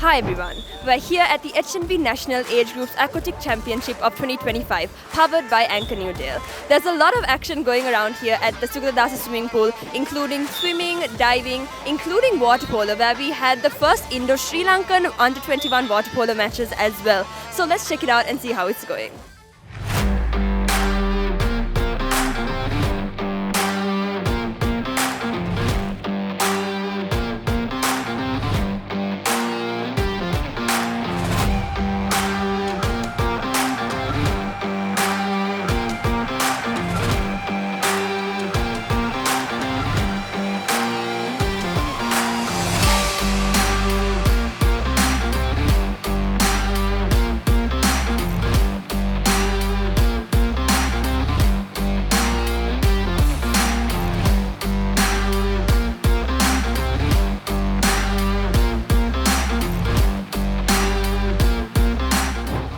Hi everyone, we're here at the HNB National Age Groups Aquatic Championship of 2025, powered by Anchor New Dale. There's a lot of action going around here at the Sugadadasa swimming pool, including swimming, diving, including water polo, where we had the first Indo-Sri Lankan under-21 water polo matches as well. So let's check it out and see how it's going.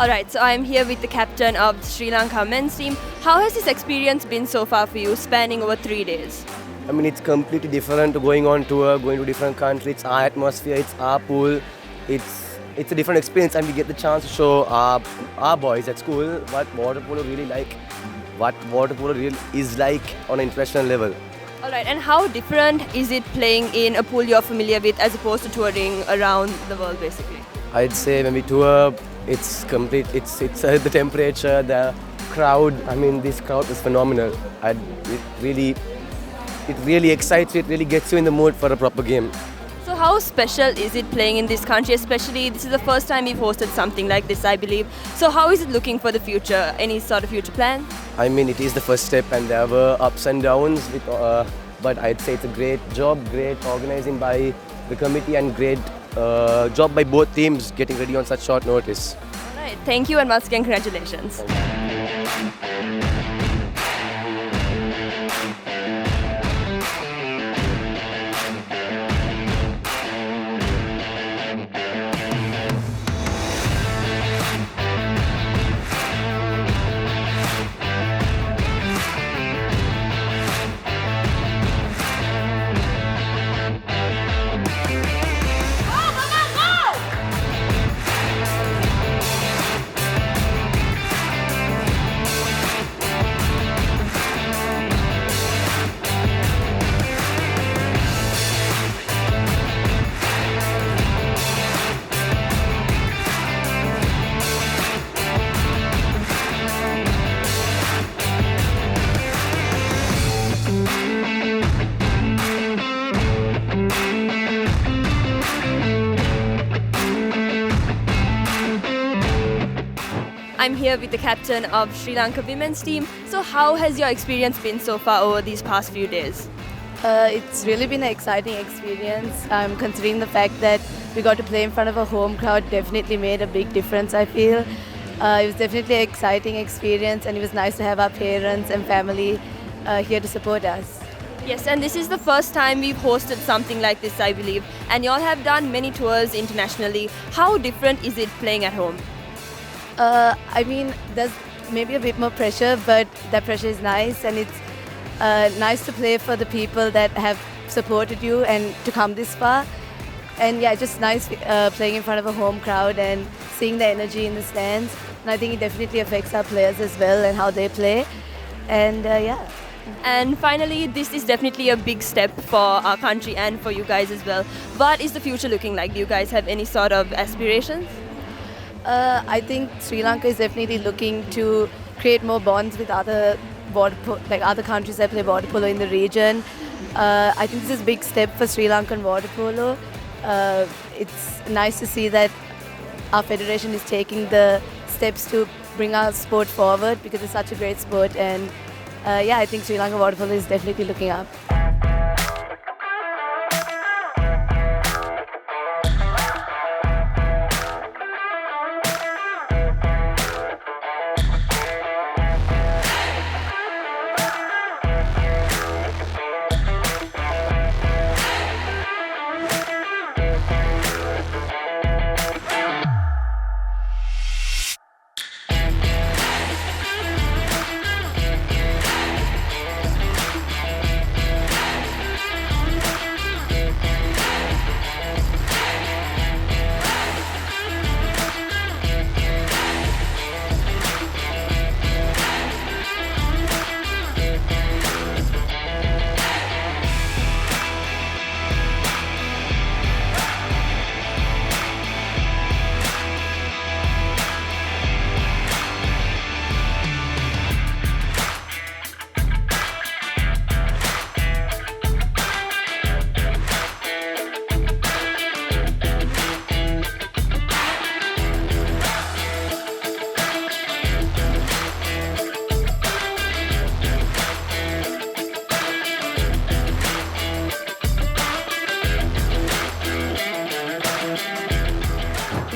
Alright, so I'm here with the captain of the Sri Lanka men's team. How has this experience been so far for you, spanning over 3 days? I mean, it's completely different to going on tour, going to different countries. It's our atmosphere, it's our pool. It's a different experience, and we get the chance to show our boys at school what water polo really is like on an international level. Alright, and how different is it playing in a pool you're familiar with as opposed to touring around the world basically? I'd say when we tour, it's complete. It's the temperature, the crowd. I mean, this crowd is phenomenal. It really excites you. It really gets you in the mood for a proper game. So how special is it playing in this country? Especially, this is the first time we've hosted something like this, I believe. So how is it looking for the future? Any sort of future plan? I mean, it is the first step, and there were ups and downs. But I'd say it's a great job, great organizing by the committee, and great job by both teams getting ready on such short notice. Alright, thank you, and once again, congratulations. I'm here with the captain of Sri Lanka women's team. So how has your experience been so far over these past few days? It's really been an exciting experience. Considering the fact that we got to play in front of a home crowd, definitely made a big difference, I feel. It was definitely an exciting experience, and it was nice to have our parents and family here to support us. Yes, and this is the first time we've hosted something like this, I believe. And you all have done many tours internationally. How different is it playing at home? I mean, there's maybe a bit more pressure, but that pressure is nice, and it's nice to play for the people that have supported you and to come this far. And yeah, just nice playing in front of a home crowd and seeing the energy in the stands. And I think it definitely affects our players as well and how they play. And yeah. And finally, this is definitely a big step for our country and for you guys as well. What is the future looking like? Do you guys have any sort of aspirations? I think Sri Lanka is definitely looking to create more bonds with other other countries that play water polo in the region. I think this is a big step for Sri Lankan water polo. It's nice to see that our federation is taking the steps to bring our sport forward because it's such a great sport. And yeah, I think Sri Lanka water polo is definitely looking up.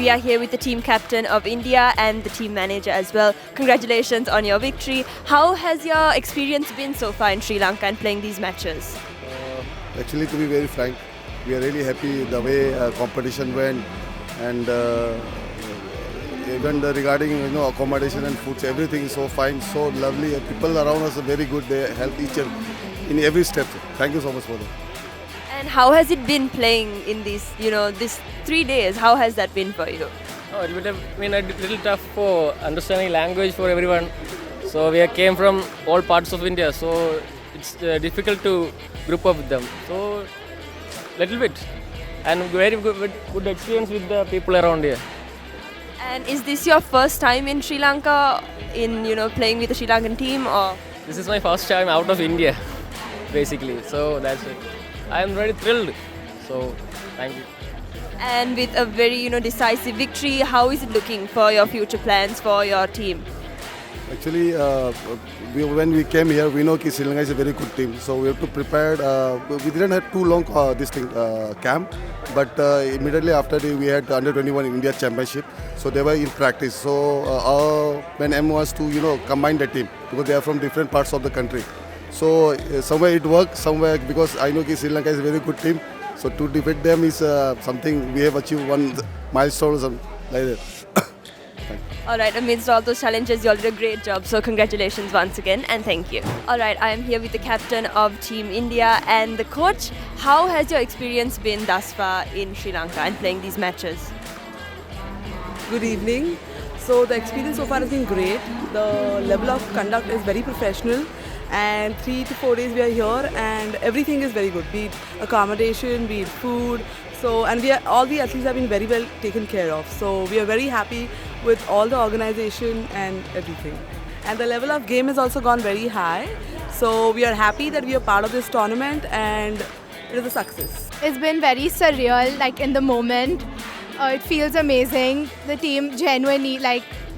we are here with the team captain of India and the team manager as well. Congratulations on your victory. How has your experience been so far in Sri Lanka and playing these matches? Actually, to be very frank, we are really happy the way competition went, and even regarding accommodation and foods, everything is so fine, so lovely. People around us are very good. They help each other in every step. Thank you so much for that. And how has it been playing in these, this 3 days? How has that been for you? Oh, it would have been a little tough for understanding language for everyone. So we came from all parts of India, so it's difficult to group up with them. So little bit, and very good experience with the people around here. And is this your first time in Sri Lanka in playing with the Sri Lankan team, or? This is my first time out of India, basically. So that's it. I am very thrilled. So thank you. And with a very decisive victory, how is it looking for your future plans for your team? Actually, when we came here, we know that Sri Lanka is a very good team, so we have to prepare. We didn't have too long camp, but immediately after we had under 21 India Championship, so they were in practice. So our plan M was to combine the team because they are from different parts of the country. So somewhere it worked, somewhere because I know that Sri Lanka is a very good team. So to defeat them is something we have achieved one milestone or something like that. Alright, amidst all those challenges, you all did a great job. So congratulations once again and thank you. Alright, I am here with the captain of Team India and the coach. How has your experience been thus far in Sri Lanka and playing these matches? Good evening. So the experience so far has been great. The level of conduct is very professional, and 3 to 4 days we are here and everything is very good, be it accommodation, be it food. So, and all the athletes have been very well taken care of. So we are very happy with all the organization and everything. And the level of game has also gone very high. So we are happy that we are part of this tournament and it is a success. It's been very surreal, like in the moment. It feels amazing. The team genuinely,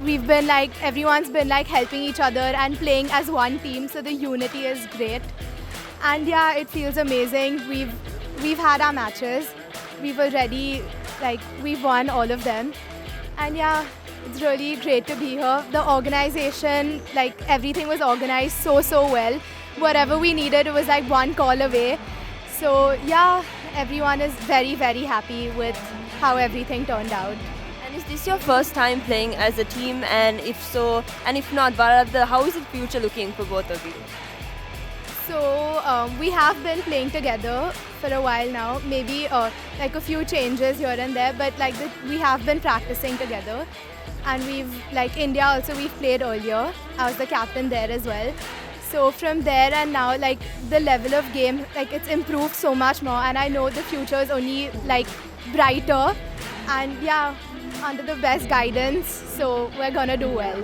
we've been everyone's been helping each other and playing as one team. So the unity is great. And yeah, it feels amazing. We've had our matches. We've already, we've won all of them. And yeah, it's really great to be here. The organization, everything was organized so well. Whatever we needed, it was one call away. So yeah, everyone is very happy with how everything turned out. And is this your first time playing as a team? And if so, and if not, how is the future looking for both of you? So we have been playing together for a while now, maybe a few changes here and there, but we have been practicing together. And we've, India also, we've played earlier. I was the captain there as well. So from there and now, the level of game, it's improved so much more, and I know the future is only brighter. And yeah, under the best guidance, so we're gonna do well.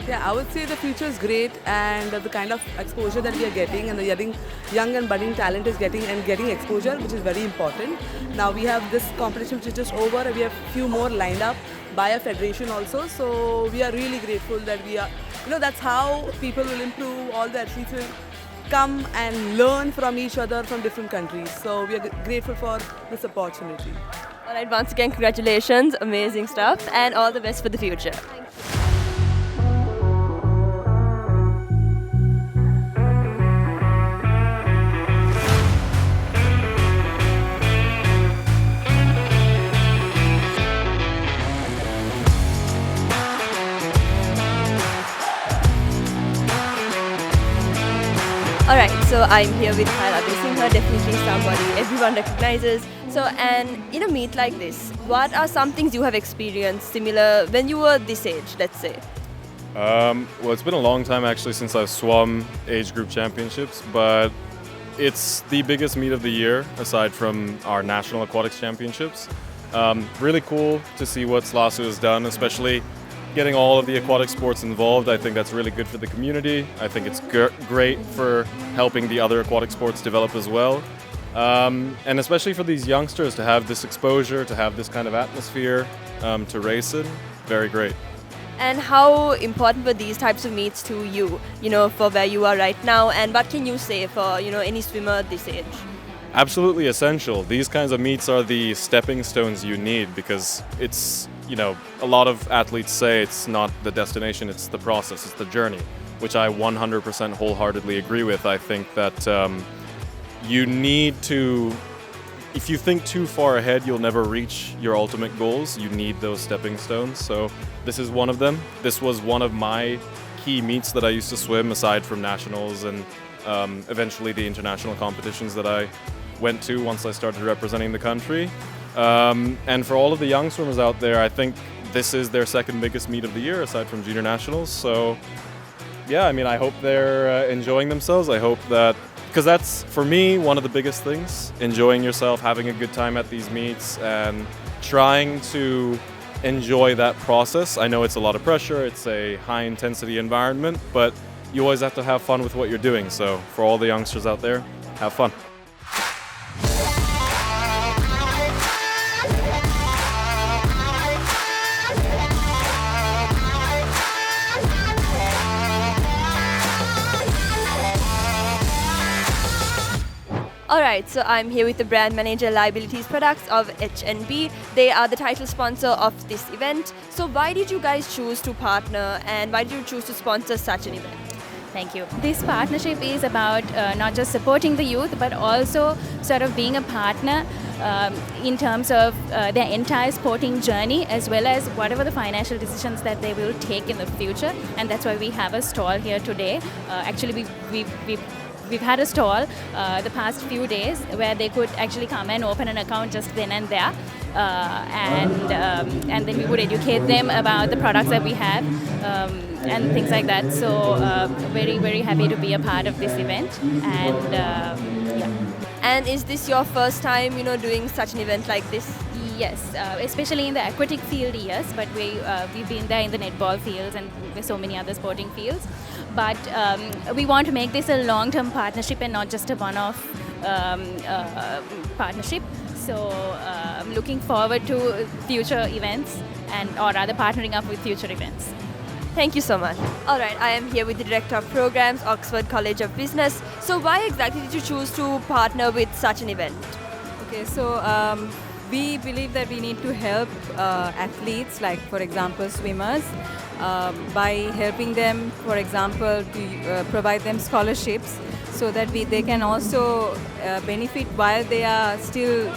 Yeah, I would say the future is great, and the kind of exposure that we are getting, and the young and budding talent is getting exposure, which is very important. Now we have this competition which is just over, and we have few more lined up by a federation also. So we are really grateful that we are, that's how people will improve. All the athletes will come and learn from each other from different countries. So we are grateful for this opportunity. Alright, once again, congratulations, amazing stuff, and all the best for the future. Alright, so I'm here with Kyle Abhisingha, definitely somebody everyone recognizes. So, and in a meet like this, what are some things you have experienced similar when you were this age, let's say? Well, it's been a long time actually since I've swum age group championships, but it's the biggest meet of the year aside from our national aquatics championships. Really cool to see what SLASU has done, especially getting all of the aquatic sports involved. I think that's really good for the community. I think it's great for helping the other aquatic sports develop as well. And especially for these youngsters to have this exposure, to have this kind of atmosphere to race in, very great. And how important were these types of meets to you, for where you are right now? And what can you say for, any swimmer at this age? Absolutely essential. These kinds of meets are the stepping stones you need because it's a lot of athletes say it's not the destination, it's the process, it's the journey, which I 100% wholeheartedly agree with. I think that you need to, if you think too far ahead, you'll never reach your ultimate goals. You need those stepping stones. So this is one of them. This was one of my key meets that I used to swim, aside from nationals and eventually the international competitions that I went to once I started representing the country. And for all of the young swimmers out there, I think this is their second biggest meet of the year, aside from junior nationals. So yeah, I mean, I hope they're enjoying themselves. I hope that, because that's, for me, one of the biggest things, enjoying yourself, having a good time at these meets, and trying to enjoy that process. I know it's a lot of pressure, it's a high-intensity environment, but you always have to have fun with what you're doing. So for all the youngsters out there, have fun. Alright, so I'm here with the brand manager liabilities products of HNB. They are the title sponsor of this event. So why did you guys choose to partner, and why did you choose to sponsor such an event? Thank you. This partnership is about not just supporting the youth, but also sort of being a partner in terms of their entire sporting journey, as well as whatever the financial decisions that they will take in the future. And that's why we have a stall here today. Actually, we've had a stall the past few days where they could actually come and open an account just then and there, and then we would educate them about the products that we have and things like that. So very, very happy to be a part of this event, and yeah. And is this your first time, doing such an event like this? Yes, especially in the aquatic field, yes, but we've been there in the netball fields and so many other sporting fields. But we want to make this a long-term partnership and not just a one-off partnership. So I'm looking forward to future events, or rather partnering up with future events. Thank you so much. Alright, I am here with the Director of Programs, Oxford College of Business. So why exactly did you choose to partner with such an event? Okay, so we believe that we need to help athletes, like for example swimmers, by helping them, for example, to provide them scholarships so that they can also benefit while they are still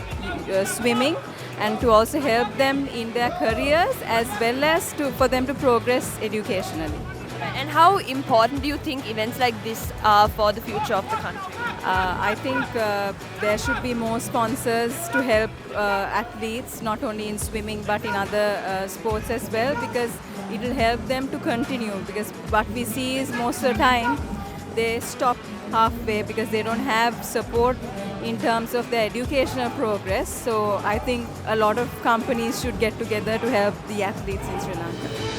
swimming, and to also help them in their careers, as well as for them to progress educationally. And how important do you think events like this are for the future of the country? I think there should be more sponsors to help athletes, not only in swimming but in other sports as well, because it will help them to continue. Because what we see is most of the time they stop halfway because they don't have support in terms of their educational progress. So I think a lot of companies should get together to help the athletes in Sri Lanka.